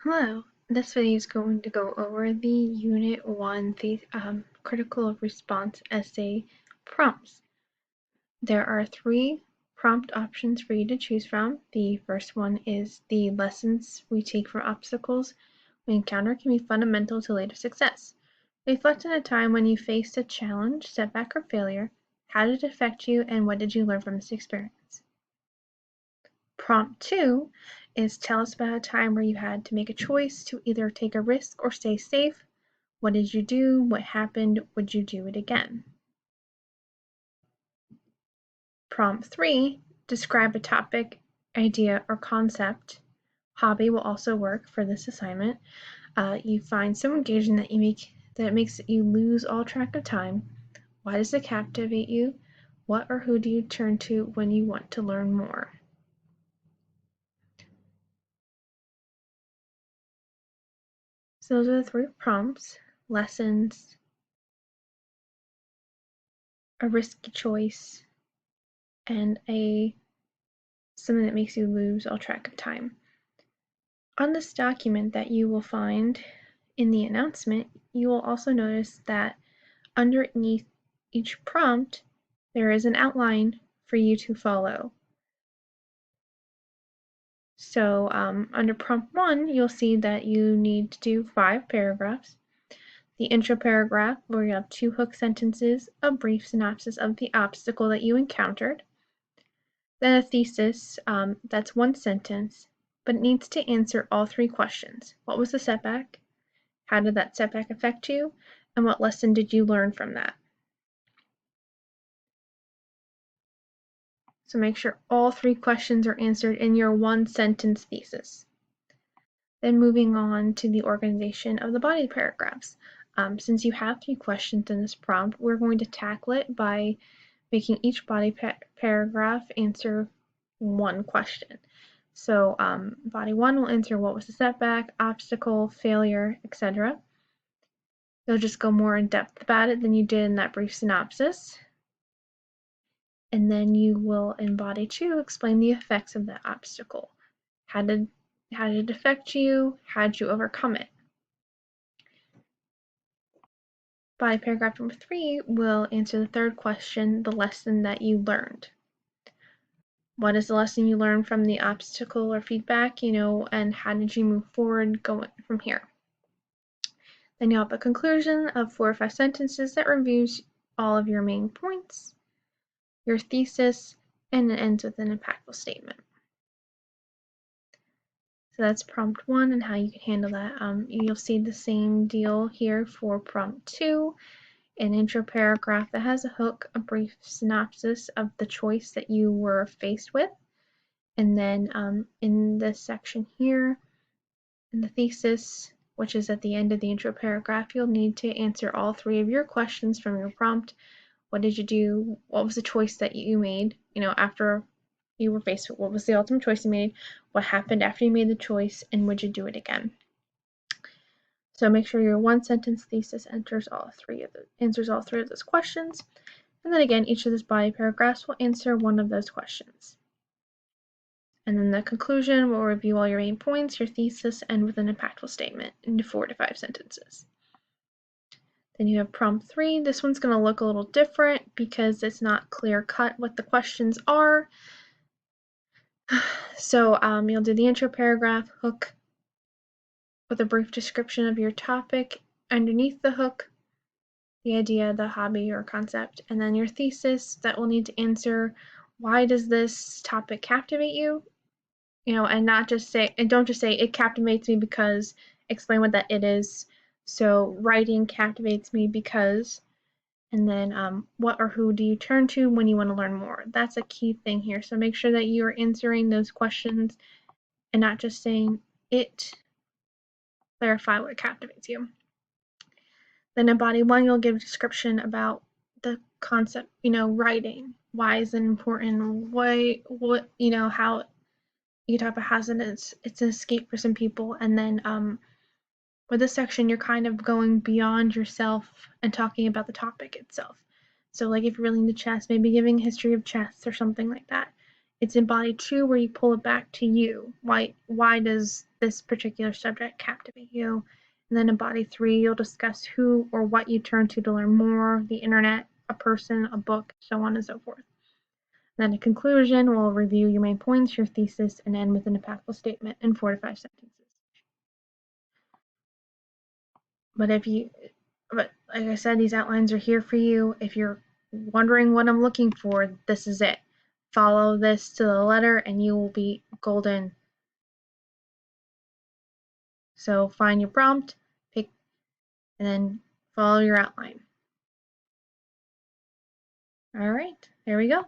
Hello, this video is going to go over the Unit 1 Critical Response Essay prompts. There are 3 prompt options for you to choose from. The first one is the lessons we take from obstacles we encounter can be fundamental to later success. Reflect on a time when you faced a challenge, setback, or failure. How did it affect you and what did you learn from this experience? Prompt 2 is tell us about a time where you had to make a choice to either take a risk or stay safe. What did you do? What happened? Would you do it again? Prompt 3, describe a topic, idea, or concept. Hobby will also work for this assignment. You find so engaging that it makes you lose all track of time. Why does it captivate you? What or who do you turn to when you want to learn more? So those are the 3 prompts: lessons, a risky choice, and something that makes you lose all track of time. On this document that you will find in the announcement, you will also notice that underneath each prompt, there is an outline for you to follow. So under prompt 1, you'll see that you need to do 5 paragraphs. The intro paragraph, where you have 2 hook sentences, a brief synopsis of the obstacle that you encountered. Then a thesis, that's 1 sentence, but it needs to answer all 3 questions. What was the setback? How did that setback affect you? And what lesson did you learn from that? So make sure all 3 questions are answered in your 1-sentence thesis. Then moving on to the organization of the body paragraphs. Since you have 3 questions in this prompt, we're going to tackle it by making each body paragraph answer 1 question. So body 1 will answer what was the setback, obstacle, failure, etc. You'll just go more in depth about it than you did in that brief synopsis. And then you will, in body 2, explain the effects of the obstacle. How did it affect you? How did you overcome it? Body paragraph number 3 will answer the 3rd question, the lesson that you learned. What is the lesson you learned from the obstacle or feedback, and how did you move forward going from here? Then you'll have a conclusion of 4 or 5 sentences that reviews all of your main points, your thesis, and it ends with an impactful statement. So that's prompt 1 and how you can handle that. You'll see the same deal here for prompt 2, an intro paragraph that has a hook, a brief synopsis of the choice that you were faced with, and then in this section here, in the thesis, which is at the end of the intro paragraph, you'll need to answer all 3 of your questions from your prompt. What did you do? What was the choice that you made, after you were faced with? What was the ultimate choice you made? What happened after you made the choice? And would you do it again? So make sure your 1-sentence thesis answers all 3 of those questions. And then again, each of those body paragraphs will answer 1 of those questions. And then the conclusion will review all your main points, your thesis, and with an impactful statement into 4 to 5 sentences. Then you have prompt 3. This one's going to look a little different because it's not clear-cut what the questions are. So you'll do the intro paragraph, hook with a brief description of your topic, underneath the hook, the idea, the hobby or concept, and then your thesis that will need to answer why does this topic captivate you? And don't just say it captivates me because, explain what that it is. So writing captivates me because, and then what or who do you turn to when you want to learn more? That's a key thing here. So make sure that you are answering those questions and not just saying it. Clarify what captivates you. Then in body 1, you'll give a description about the concept, writing. Why is it important? How you talk about how it's an escape for some people. And then with this section, you're kind of going beyond yourself and talking about the topic itself. So like if you're really into chess, maybe giving history of chess or something like that. It's in body 2 where you pull it back to you. Why does this particular subject captivate you? And then in body 3, you'll discuss who or what you turn to learn more, the internet, a person, a book, so on and so forth. Then in conclusion, we'll review your main points, your thesis, and end with an impactful statement in 4 to 5 sentences. But like I said, these outlines are here for you. If you're wondering what I'm looking for, this is it. Follow this to the letter and you will be golden. So find your prompt, pick, and then follow your outline. All right, there we go.